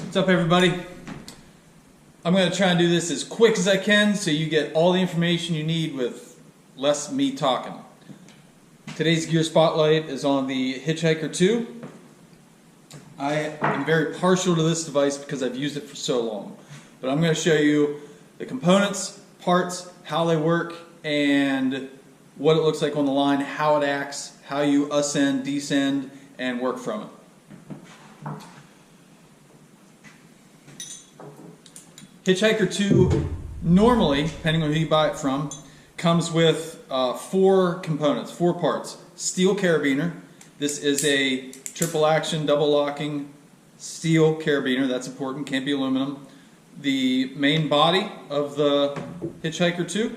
What's up, everybody? I'm going to try and do this as quick as I can so you get all the information you need with less me talking. Today's gear spotlight is on the HH2. I am very partial to this device because I've used it for so long. But I'm going to show you the components, parts, how they work, and what it looks like on the line, how it acts, how you ascend, descend, and work from it. HH2 normally, depending on who you buy it from, comes with four components, four parts. Steel carabiner. This is a triple action, double locking steel carabiner. That's important, can't be aluminum. The main body of the HH2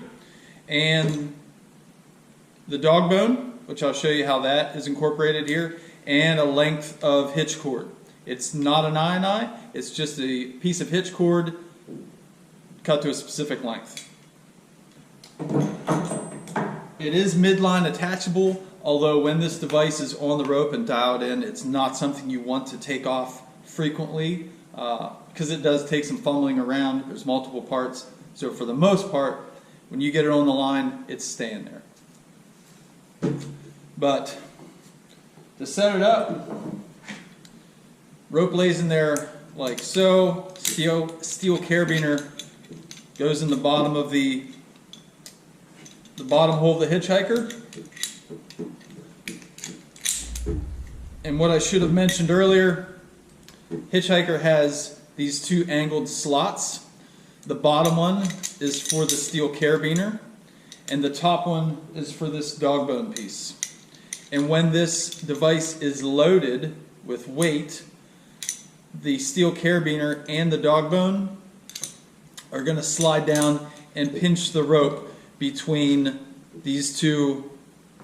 and the dog bone, which I'll show you how that is incorporated here, and a length of hitch cord. It's not an eye, it's just a piece of hitch cord cut to a specific length. It is midline attachable, although when this device is on the rope and dialed in, it's not something you want to take off frequently because it does take some fumbling around. There's multiple parts, so for the most part, when you get it on the line, it's staying there. But to set it up, rope lays in there like so. Steel carabiner goes in the bottom of the bottom hole of the hitchhiker. And what I should have mentioned earlier, hitchhiker has these two angled slots. The bottom one is for the steel carabiner, and the top one is for this dog bone piece. And when this device is loaded with weight, the steel carabiner and the dog bone are going to slide down and pinch the rope between these two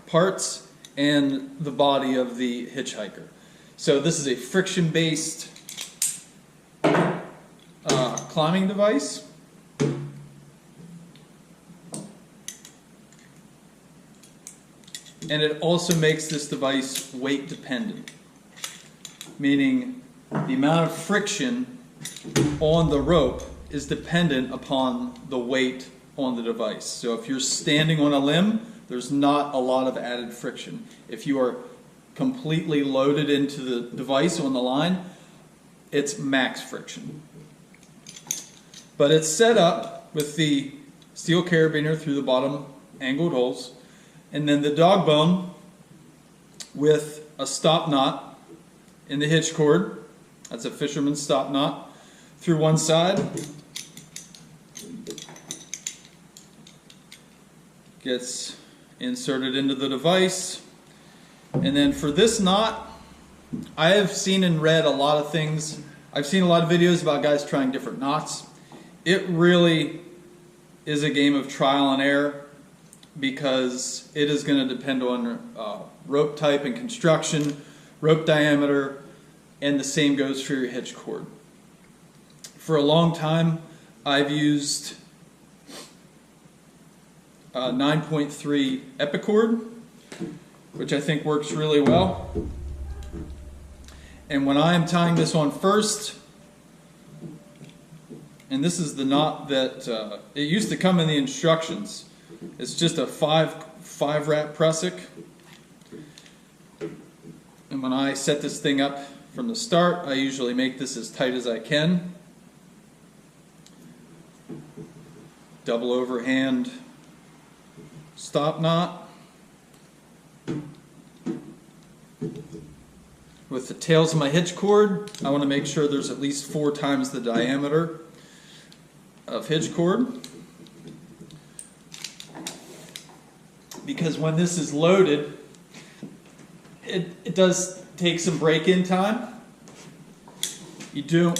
parts and the body of the hitchhiker. So this is a friction-based climbing device. And it also makes this device weight dependent, meaning the amount of friction on the rope is dependent upon the weight on the device. So if you're standing on a limb, there's not a lot of added friction. If you are completely loaded into the device on the line, it's max friction. But it's set up with the steel carabiner through the bottom angled holes, and then the dog bone with a stop knot in the hitch cord. That's a fisherman's stop knot through one side. Gets inserted into the device. And then for this knot, I have seen and read a lot of things. I've seen a lot of videos about guys trying different knots. It really is a game of trial and error because it is going to depend on rope type and construction, rope diameter, and the same goes for your hitch cord. For a long time, I've used 9.3 epicord, which I think works really well. And when I am tying this on first, and this is the knot that it used to come in the instructions. It's just a five wrap prusik. And when I set this thing up from the start, I usually make this as tight as I can. Double overhand stop knot. With the tails of my hitch cord, I want to make sure there's at least 4 times the diameter of hitch cord. Because when this is loaded, it does take some break-in time. You do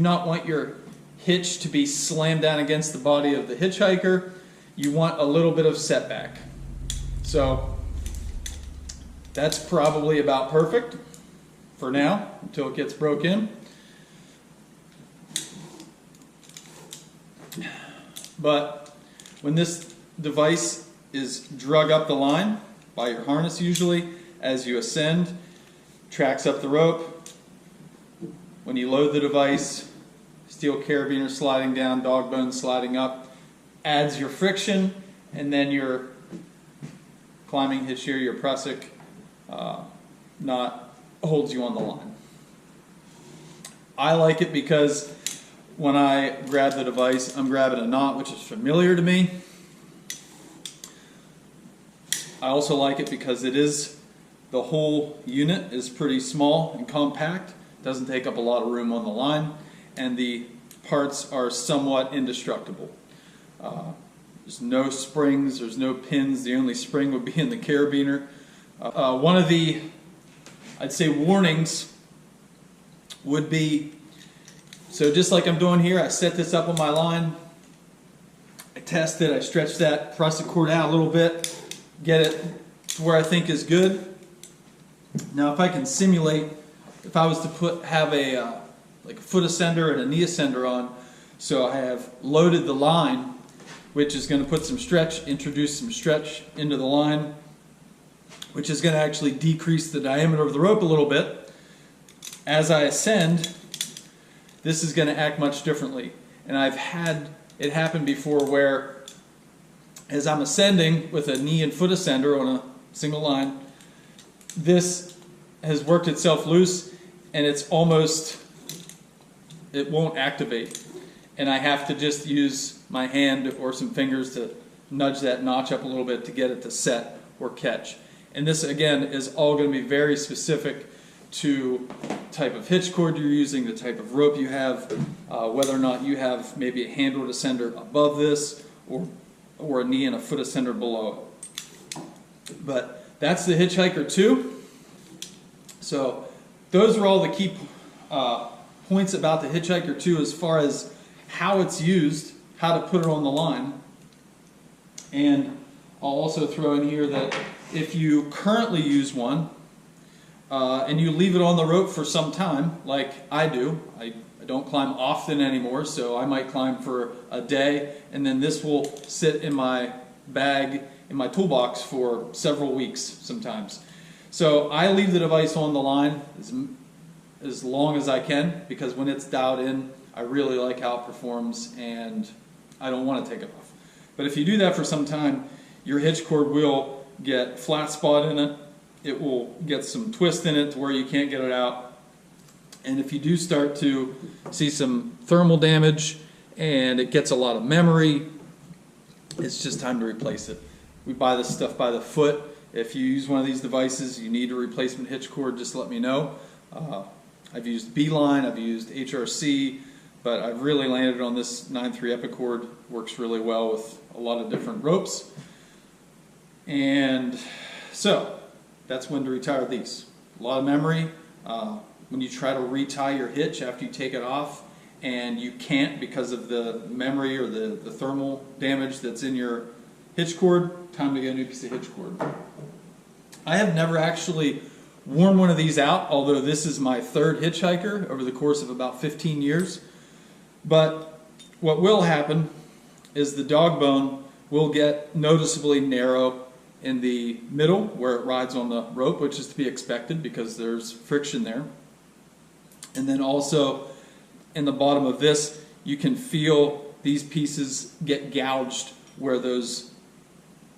not want your hitch to be slammed down against the body of the hitchhiker. You want a little bit of setback. So that's probably about perfect for now until it gets broke in. But when this device is drug up the line by your harness usually, as you ascend, tracks up the rope. when you load the device, steel carabiner sliding down, dog bone sliding up, adds your friction, and then your climbing hitch here, your prusik knot holds you on the line. I like it because when I grab the device, I'm grabbing a knot which is familiar to me. I also like it because the whole unit is pretty small and compact, doesn't take up a lot of room on the line, and the parts are somewhat indestructible. There's no springs, there's no pins, the only spring would be in the carabiner. One of the, I'd say, warnings would be, so just like I'm doing here, I set this up on my line, I test it, I stretch that prusik cord out a little bit, get it to where I think is good. Now if I can simulate, if I was to have a like a foot ascender and a knee ascender on, so I have loaded the line, which is going to put some stretch, introduce some stretch into the line, which is going to actually decrease the diameter of the rope a little bit. As I ascend, this is going to act much differently. And I've had it happen before where as I'm ascending with a knee and foot ascender on a single line, this has worked itself loose and it won't activate. And I have to just use my hand or some fingers to nudge that notch up a little bit to get it to set or catch. And this again is all going to be very specific to type of hitch cord you're using, the type of rope you have, whether or not you have maybe a handled ascender above this or a knee and a foot ascender below it. But that's the Hitchhiker 2. So those are all the key points about the Hitchhiker 2 as far as how it's used, how to put it on the line. And I'll also throw in here that if you currently use one and you leave it on the rope for some time, like I do, I don't climb often anymore, so I might climb for a day, and then this will sit in my bag, in my toolbox for several weeks sometimes. So I leave the device on the line as long as I can, because when it's dialed in, I really like how it performs and I don't want to take it off. But if you do that for some time, your hitch cord will get flat spot in it, it will get some twist in it to where you can't get it out. And if you do start to see some thermal damage and it gets a lot of memory, it's just time to replace it. We buy this stuff by the foot. If you use one of these devices, you need a replacement hitch cord, just let me know. I've used Beeline, I've used HRC, but I've really landed on this 9.3 Epicord. Works really well with a lot of different ropes. And so, that's when to retire these. A lot of memory. When you try to retie your hitch after you take it off and you can't because of the memory or the thermal damage that's in your hitch cord, time to get a new piece of hitch cord. I have never actually worn one of these out, although this is my third Hitchhiker over the course of about 15 years. But what will happen is the dog bone will get noticeably narrow in the middle where it rides on the rope, which is to be expected because there's friction there. And then also in the bottom of this, you can feel these pieces get gouged where those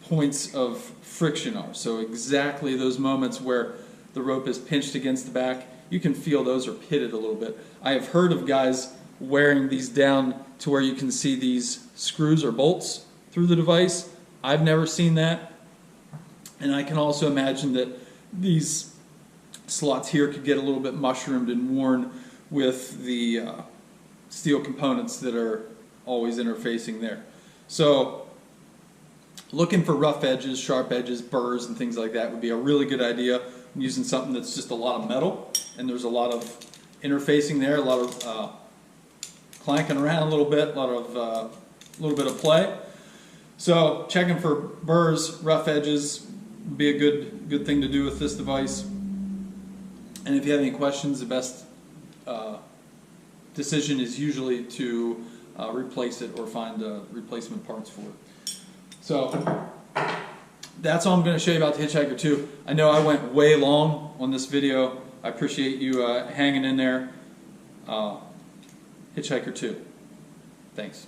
points of friction are. So exactly those moments where the rope is pinched against the back, you can feel those are pitted a little bit. I have heard of guys wearing these down to where you can see these screws or bolts through the device. I've never seen that. And I can also imagine that these slots here could get a little bit mushroomed and worn with the steel components that are always interfacing there. So looking for rough edges, sharp edges, burrs and things like that would be a really good idea. I'm using something that's just a lot of metal and there's a lot of interfacing there, a lot of clanking around a little bit, a little bit of play. So checking for burrs, rough edges would be a good thing to do with this device. And if you have any questions, the best decision is usually to replace it or find replacement parts for it. So that's all I'm going to show you about the Hitchhiker 2. I know I went way long on this video. I appreciate you hanging in there. Hitchhiker 2. Thanks.